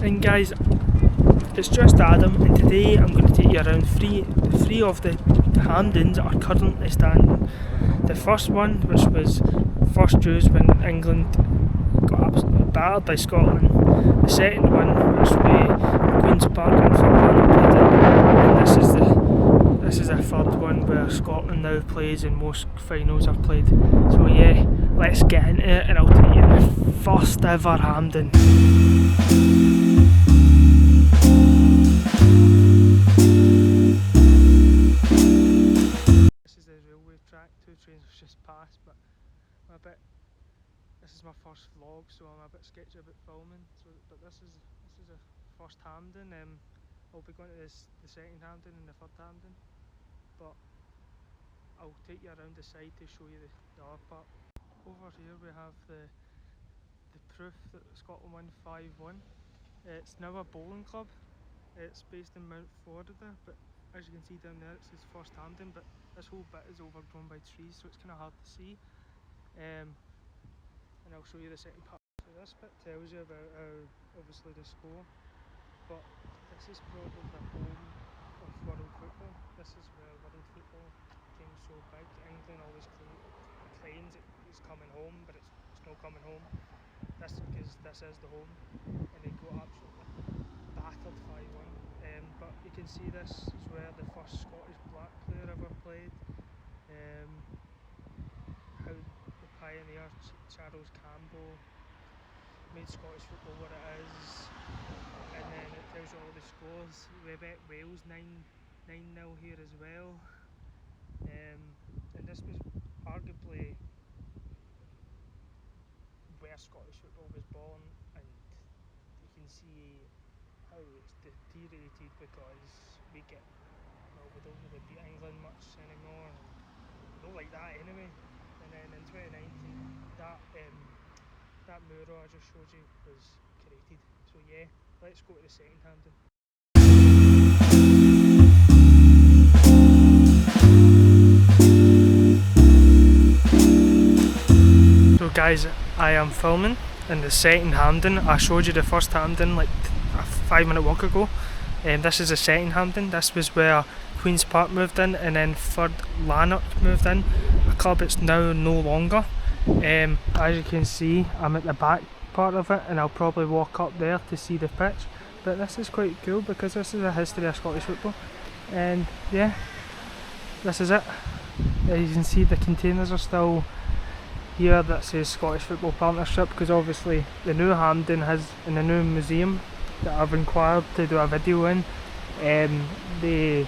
And guys, it's just Adam, and today I'm going to take you around three of the Hampdens that are currently standing. The first one, which was first used when England got absolutely battered by Scotland. The second one, which we Queen's Park and Frankfurt played in, and this is the third one where Scotland now plays and most finals are played. So yeah, let's get into it and I'll take you to the first ever Hampden. This is the railway track, 2 trains have just passed, but this is my first vlog, so I'm a bit sketchy about filming. But this is the first Hampden. I'll be going to the second Hampden and the third Hampden, but I'll take you around the side to show you the other part. Over here we have the proof that Scotland won 5-1. It's now a bowling club. It's based in Mount Florida, but as you can see down there, it says first Hampden, but this whole bit is overgrown by trees, so it's kind of hard to see. And I'll show you the second part. So this bit tells you about obviously the score, but this is probably the home of world football. This is where world football became so big. England always claims it's coming home, but it's not coming home. That's because this is the home, and they got absolutely battered 5-1. But you can see this is where the first Scottish black player ever played. How the pioneer Charles Campbell made Scottish football what it is, and then it tells you all the scores. We bet Wales 9-0 here as well, and this was arguably where Scottish football was born, and you can see how it's deteriorated because we don't really beat England much anymore, and we don't like that anyway. And then in 2019, that mural I just showed you was created. So yeah, let's go to the second Hampden. So guys, I am filming in the second Hampden. I showed you the first Hampden like a 5-minute walk ago. This is the second Hampden. This was where Queen's Park moved in, and then third Lanark moved in, a club it's now no longer. As you can see, I'm at the back part of it, and I'll probably walk up there to see the pitch. But this is quite cool because this is a history of Scottish football, and yeah, this is it. As you can see, the containers are still here that says Scottish Football Partnership, because obviously the new Hampden has, in the new museum that I've inquired to do a video in, they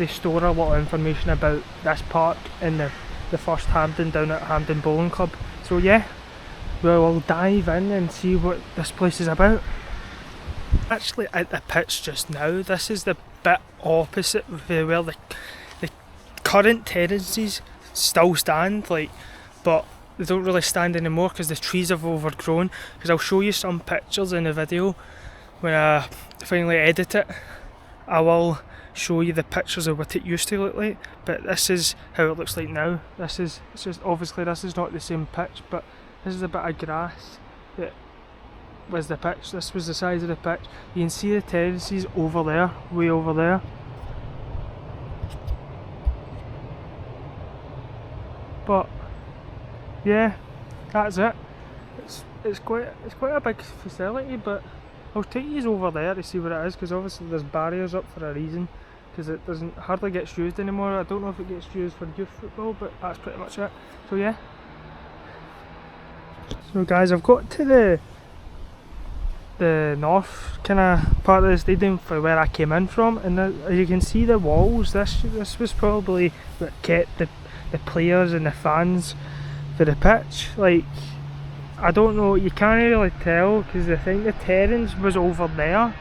store a lot of information about this park in the first Hampden down at Hampden Bowling Club. So yeah, we'll dive in and see what this place is about. Actually at the pitch just now, this is the bit opposite where the current terraces still stand, but they don't really stand anymore because the trees have overgrown. Because I'll show you some pictures in the video when I finally edit it. I will show you the pictures of what it used to look like, but this is how it looks like now. It's just obviously this is not the same pitch, but this is a bit of grass that was the pitch. This was the size of the pitch. You can see the terraces over there, way over there. But yeah, that's it. It's quite a big facility, but I'll take you over there to see what it is, because obviously there's barriers up for a reason, because it hardly gets used anymore. I don't know if it gets used for youth football, but that's pretty much it. So yeah. So guys, I've got to the north kind of part of the stadium for where I came in from, and as you can see the walls, this was probably what kept the players and the fans for the pitch. Like, I don't know, you can't really tell, because I think the terrace was over there,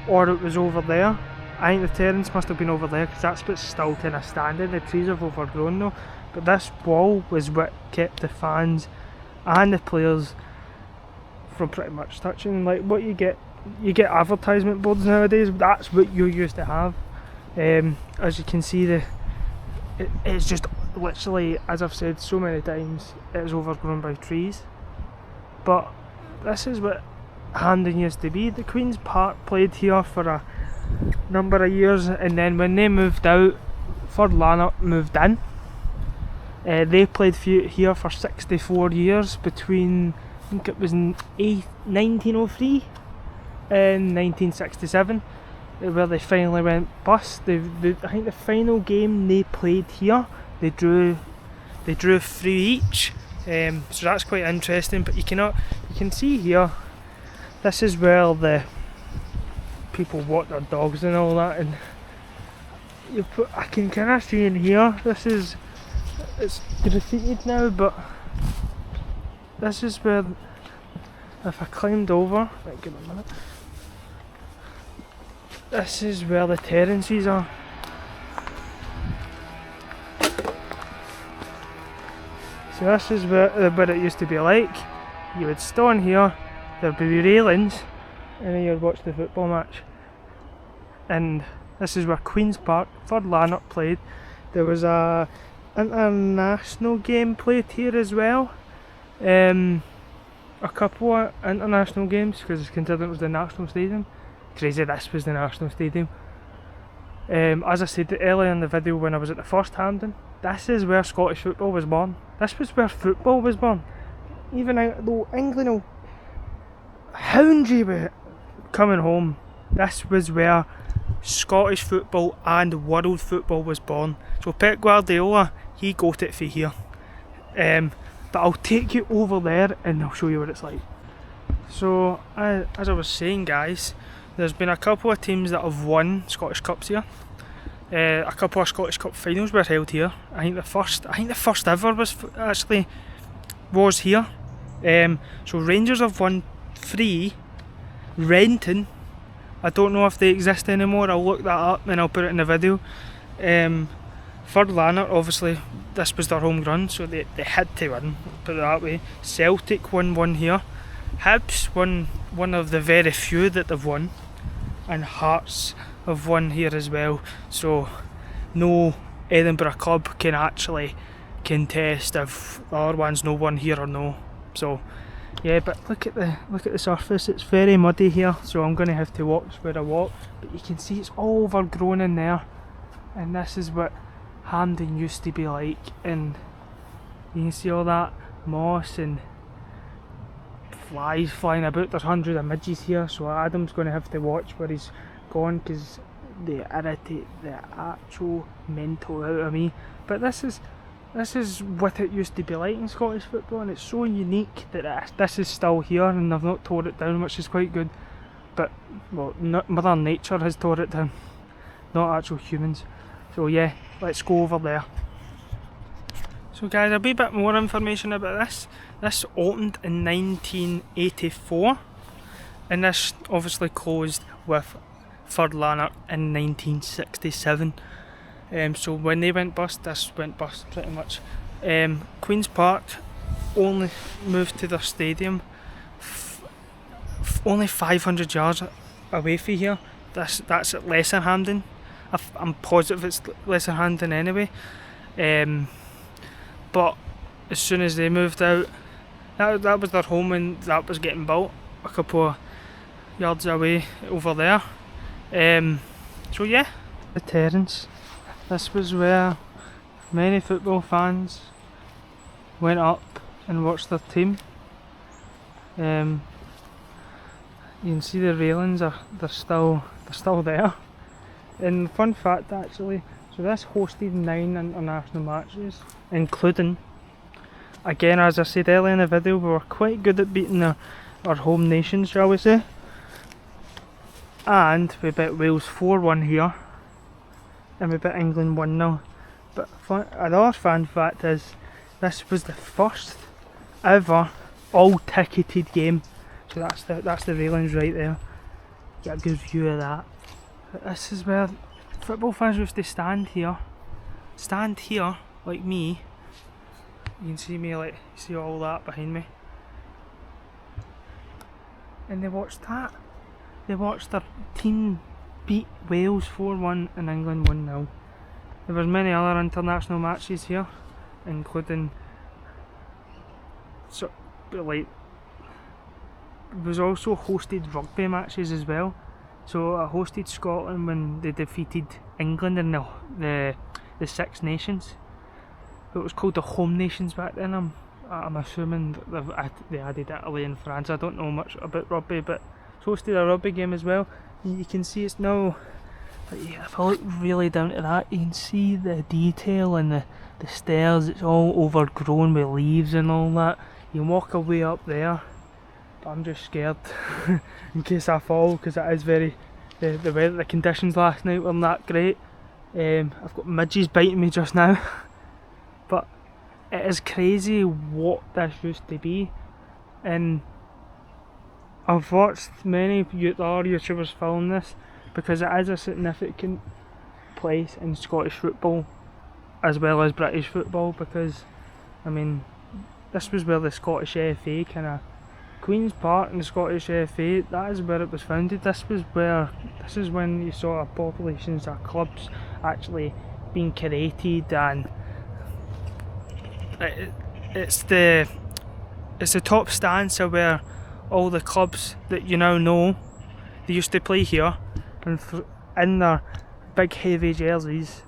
or it was over there. I think the terrace must have been over there, because that's what's still kind of standing. The trees have overgrown though, but this wall was what kept the fans and the players from pretty much touching. Like what you get advertisement boards nowadays, that's what you used to have. As you can see, it's just literally, as I've said so many times, it is overgrown by trees. But this is what Hampden used to be. The Queen's Park played here for a number of years, and then when they moved out, Ford Lanark moved in. They played here for 64 years between, I think it was 1903 and 1967, where they finally went bust. I think the final game they played here, they drew 3 each. So that's quite interesting. But you can see here, this is where the people walk their dogs and all that, and I can kind of see in here, it's graffitied now, but this is where, if I climbed over, give me a minute, this is where the terraces are. So this is what it used to be like. You would stand here, there'd be railings, and then you'd watch the football match. And this is where Queen's Park, Ford Lanark played. There was a international game played here as well. A couple of international games, because considering it was the National Stadium. Crazy, this was the National Stadium. As I said earlier in the video, when I was at the first Hampden, this is where Scottish football was born. This was where football was born. Even though England will hound you with coming home, this was where Scottish football and world football was born. So Pep Guardiola, he got it for here. But I'll take you over there and I'll show you what it's like. So as I was saying, guys, there's been a couple of teams that have won Scottish Cups here. A couple of Scottish Cup finals were held here. I think the first ever was here. So Rangers have won 3. Renton, I don't know if they exist anymore. I'll look that up and I'll put it in the video. Ford Lanark, obviously this was their home ground, so they had to win, put it that way. Celtic won 1 here. Hibs won one of the very few that they've won, and Hearts have won here as well. So no Edinburgh club can actually contest if the other one's no won here or no. So yeah, but look at the surface. It's very muddy here, so I'm going to have to walk where I walk. But you can see it's all overgrown in there, and this is what Hampden used to be like. And you can see all that moss and flies flying about. There's hundreds of midges here, so Adam's going to have to watch where he's gone, because they irritate the actual mental out of me. But this is what it used to be like in Scottish football, and it's so unique that this is still here and they've not tore it down, which is quite good. But well, Mother Nature has tore it down, not actual humans. So yeah, let's go over there. So guys, a wee bit more information about this. This opened in 1984, and this obviously closed with Ford Lanark in 1967. So when they went bust, this went bust pretty much. Queen's Park only moved to their stadium only 500 yards away from here. That's at Lesser Hampden. I'm positive it's Lesser Hampden anyway. But as soon as they moved out, that was their home, and that was getting built a couple of yards away over there. So yeah, the Terrace. This was where many football fans went up and watched their team. You can see the railings they're still there. And fun fact actually, so this hosted 9 international matches, including, again as I said earlier in the video, we were quite good at beating our home nations, shall we say. And we beat Wales 4-1 here, and we beat England 1-0. But another fun fact is, this was the first ever all-ticketed game. So that's the railings right there. Get a good view of that. But this is where football fans used to stand here like me. You can see me, like, see all that behind me. And they watched that. They watched their team beat Wales 4-1 and England 1-0. There was many other international matches here, including like was also hosted rugby matches as well. So I hosted Scotland when they defeated England in the Six Nations. It was called the Home Nations back then. I'm assuming they added Italy and France. I don't know much about rugby, but it's hosted a rugby game as well. You can see it's now, if I look really down to that, you can see the detail and the stairs. It's all overgrown with leaves and all that. You can walk away up there, but I'm just scared in case I fall, because it is the weather, the conditions last night weren't that great. I've got midges biting me just now. But it is crazy what this used to be, and I've watched many other YouTubers film this because it is a significant place in Scottish football as well as British football, because I mean this was where the Scottish FA Queen's Park and the Scottish FA, that is where it was founded. This is when you saw populations of clubs actually being created, and it's the top stance of where all the clubs that you now know, they used to play here, and in their big heavy jerseys.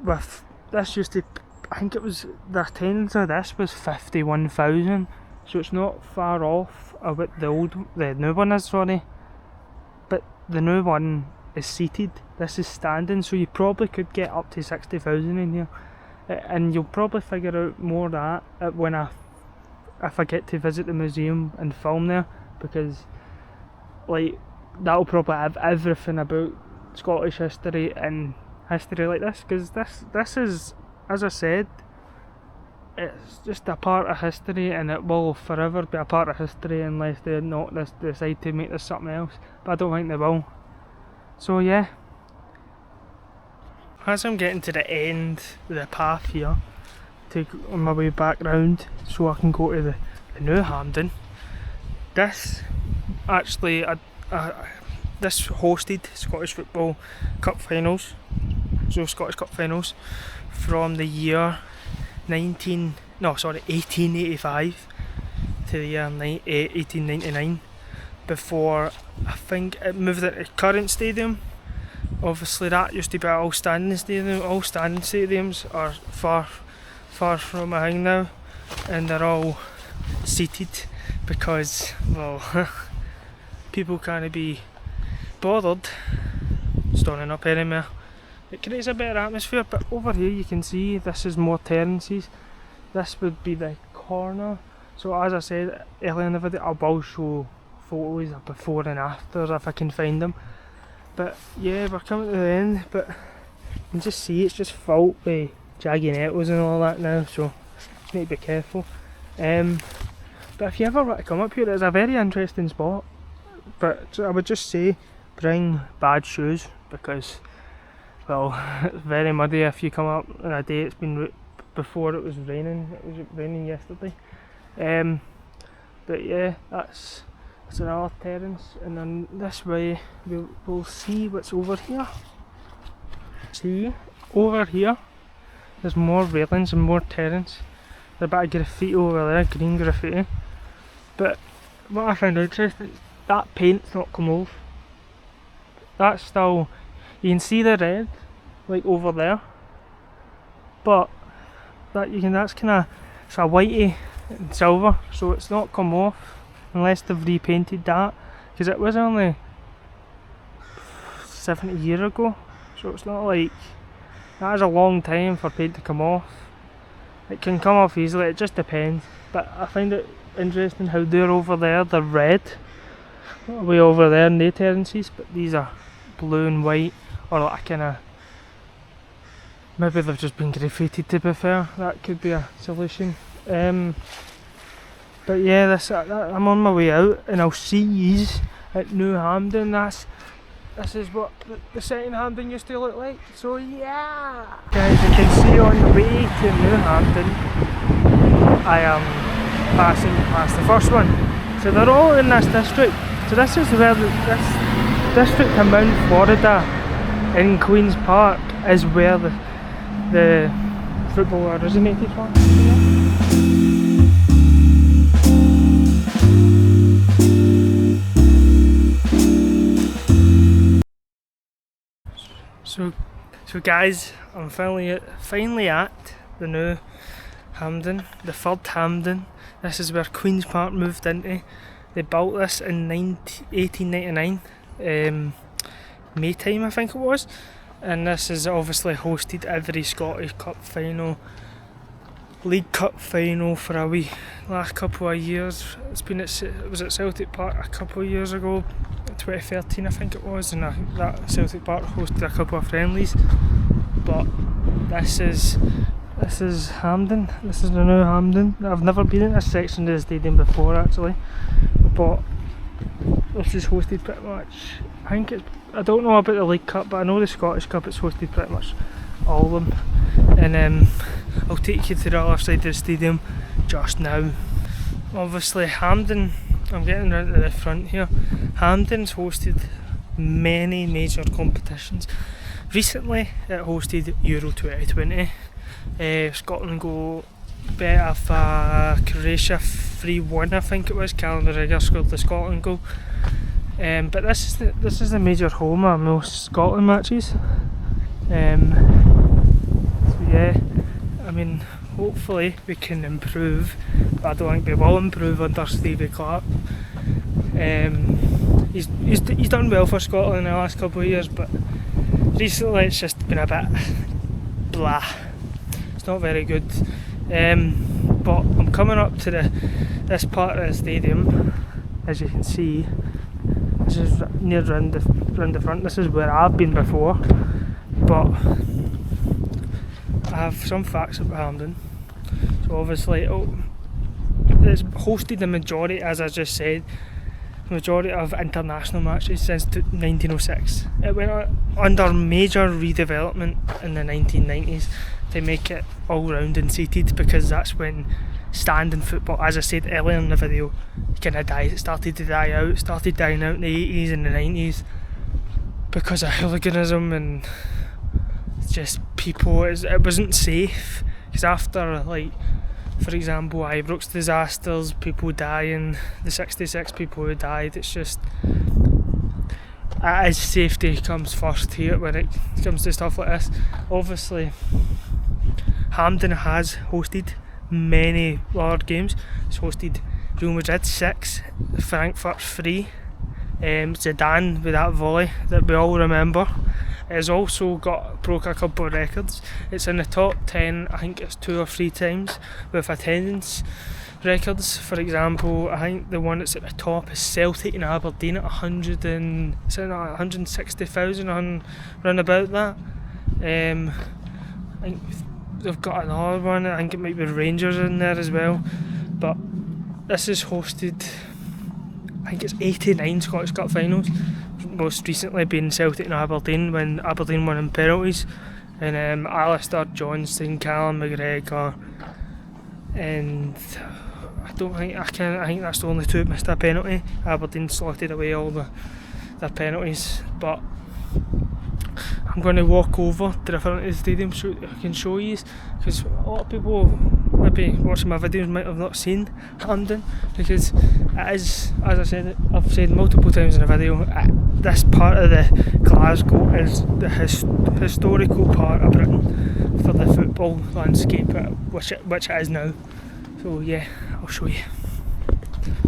With this used to, I think it was, the attendance of this was 51,000, so it's not far off of what the new one is, sorry. But the new one is seated, this is standing, so you probably could get up to 60,000 in here. And you'll probably figure out more of that if I get to visit the museum and film there, because like that'll probably have everything about Scottish history and history like this, because this is, as I said, it's just a part of history, and it will forever be a part of history unless they decide to make this something else, but I don't think they will. So yeah, as I'm getting to the end of the path here, on my way back round so I can go to the new Hampden, this actually this hosted Scottish Football Cup finals, so Scottish Cup finals from the year 1885 to the year 1899, before I think it moved into current stadium. Obviously that used to be an all-standing stadium. All-standing stadiums are far from a thing now, and they're all seated because, well, people can't be bothered standing up anymore. It creates a better atmosphere, but over here you can see this is more terraces. This would be the corner. So as I said earlier in the video, I will show photos of before and afters if I can find them. But yeah, we're coming to the end, but you can just see it's just filled with jaggy nettles and all that now, so just need to be careful. But if you ever want to come up here, it's a very interesting spot, but I would just say bring bad shoes, because, well, it's very muddy if you come up on a day it's been before it was raining. It was raining yesterday. But yeah, that's another terrace, and then this way we'll see what's over here. See, over here there's more railings and more terrace. There's a bit of graffiti over there, green graffiti. But what I found interesting, that paint's not come off. That's still, you can see the red, like over there. But that's kind of, it's a whitey and silver, so it's not come off unless they've repainted that, because it was only 70 years ago, so it's not like, that is a long time for paint to come off. It can come off easily, it just depends, but I find it interesting how they're over there, they're red, way over there in the terraces, but these are blue and white, or like a kind of, maybe they've just been graffitied, to be fair, that could be a solution. But yeah, I'm on my way out, and I'll see yous at New Hampden. This is what the second Hampden used to look like, so yeah! Guys, you can see on the way to New Hampden, I am passing past the first one. So they're all in this district. So this is where this district in Mount Florida in Queen's Park is where the football originated from. So guys, I'm finally at the new Hampden, the third Hampden. This is where Queen's Park moved into. They built this in 1899, May time I think it was, and this has obviously hosted every Scottish Cup final, League Cup final for a wee last couple of years. It was at Celtic Park a couple of years ago, 2013 I think it was, and that Celtic Park hosted a couple of friendlies. But this is Hampden. This is the new Hampden. I've never been in this section of the stadium before actually, but this is hosted pretty much. I don't know about the League Cup, but I know the Scottish Cup it's hosted pretty much all of them. And I'll take you to the other side of the stadium just now. Obviously Hampden, I'm getting right to the front here. Hampden's hosted many major competitions. Recently it hosted Euro 2020. Scotland go beat off Croatia 3-1 I think it was. Callum McGregor scored the Scotland goal. But this is the major home of most Scotland matches. So yeah, I mean hopefully we can improve, but I don't think we will improve under Stevie Clarke. He's done well for Scotland in the last couple of years, but recently it's just been a bit blah. It's not very good. But I'm coming up to this part of the stadium, as you can see. This is near round the front. This is where I've been before, but I have some facts about Hampden. So obviously, it's hosted the majority, as I just said, majority of international matches since 1906. It went under major redevelopment in the 1990s to make it all round and seated, because that's when standing football, as I said earlier in the video, kind of died. It started to die out. It started dying out in the 80s and the 90s because of hooliganism and just people. It wasn't safe, because after, like, for example, Ibrox disasters, people dying, the 66 people who died, it's just, as safety comes first here when it comes to stuff like this. Obviously Hampden has hosted many large games. It's hosted Real Madrid 6, Frankfurt 3, Zidane with that volley that we all remember. It has also broke a couple of records. It's in the top 10, I think it's 2 or 3 times, with attendance records. For example, I think the one that's at the top is Celtic and Aberdeen at 160,000 on round about that. I think they've got another one, I think it might be Rangers in there as well. But this is hosted, I think it's 89 Scottish Cup finals, most recently being Celtic and Aberdeen, when Aberdeen won in penalties, and Alistair Johnston, Callum McGregor, and I think that's the only 2 that missed a penalty. Aberdeen slotted away all their penalties. But I'm going to walk over to the front of the stadium so I can show you, because a lot of people maybe watching my videos might have not seen Hampden, because it is, as I've said multiple times in the video, this part of the Glasgow is the historical part of Britain for the football landscape, which it is now. So yeah, I'll show you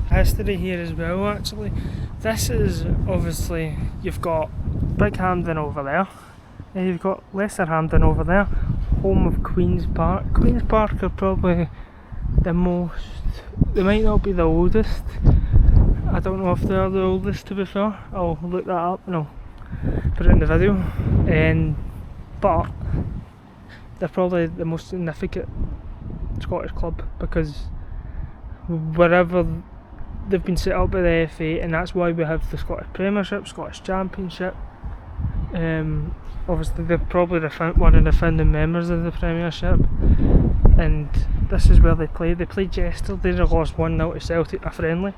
history here as well. Actually, this is obviously, you've got Big Hampden over there, and you've got Lesser Hampden over there, home of Queen's Park. Queen's Park are probably the most, they might not be the oldest, I don't know if they are the oldest, to be fair. I'll look that up and I'll put it in the video. But they're probably the most significant Scottish club, because wherever they've been set up by the FA, and that's why we have the Scottish Premiership, Scottish Championship. Obviously they're probably one of the founding members of the Premiership, and this is where they play. They played yesterday, they lost 1-0 to Celtic, a friendly.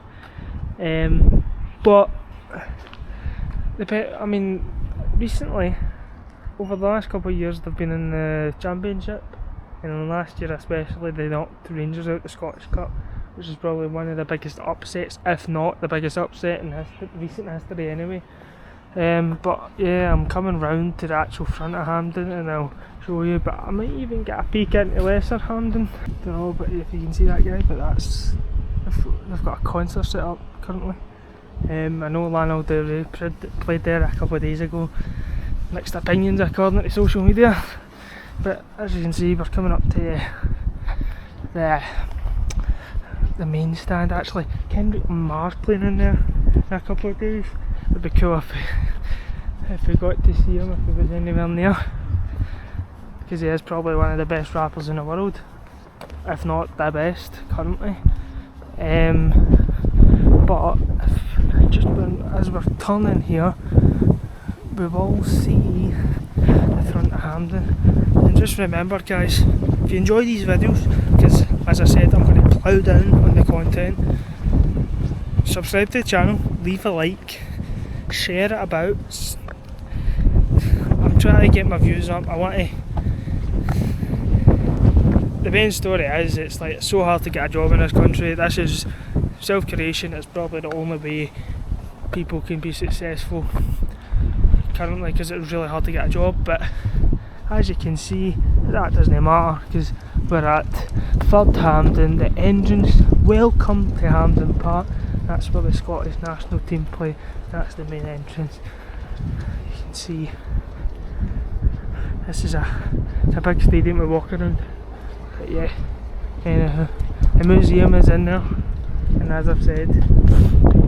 But recently, over the last couple of years, they've been in the Championship, and last year especially they knocked Rangers out the Scottish Cup, which is probably one of the biggest upsets, if not the biggest upset in recent history anyway. But yeah, I'm coming round to the actual front of Hampden and I'll show you, but I might even get a peek into Lesser Hampden. Don't know but if you can see that guy, but that's, they've got a concert set up currently. I know Lionel Del Rey played there a couple of days ago. Mixed opinions according to social media, but as you can see we're coming up to the main stand. Actually, Kendrick Lamar's playing in there in a couple of days. It'd be cool if we got to see him if he was anywhere near, because he is probably one of the best rappers in the world, if not the best currently. But as we're turning here, we will see the front of Hampden. And just remember guys, if you enjoy these videos, because as I said I'm going to plough down on the content, subscribe to the channel, leave a like, share it about. I'm trying to get my views up. The main story is it's so hard to get a job in this country. This is self-creation. It's probably the only way people can be successful currently, because it's really hard to get a job. But as you can see, that doesn't matter because we're at 3rd Hampden, the entrance. Welcome to Hampden Park. That's where the Scottish national team play. That's the main entrance. You can see this is it's a big stadium to walk around. But yeah, anyhow, the museum is in there, and as I've said,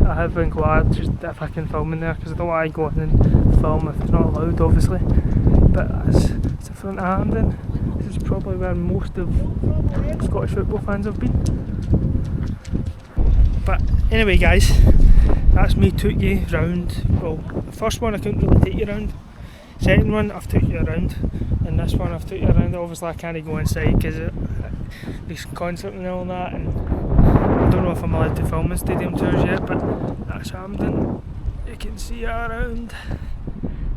I have been glad just if I can film in there, because I don't want to go in and film if it's not allowed obviously. But it's the front of Hampden. This is probably where most of Scottish football fans have been. But anyway guys, that's me took you round. Well, the first one I couldn't really take you round. Second one I've took you around, and this one I've took you around. Obviously I can't go inside because there's concert and all that, and I don't know if I'm allowed to film in stadium tours yet, but that's Hampden. You can see it around.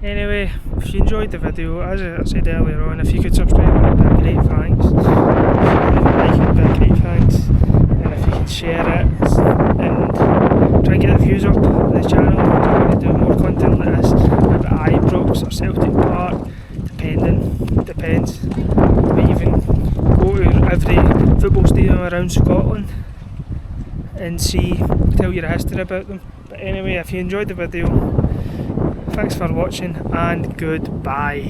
Anyway, if you enjoyed the video, as I said earlier on, if you could subscribe, it would be a great thanks. If you like, it would be a great thanks. And if you could share it and try and get the views up on this channel, because I want to do more content like this about Ibrox or Celtic Park, depends. We even go to every football stadium around Scotland and tell you the history about them. But anyway, if you enjoyed the video, thanks for watching and goodbye.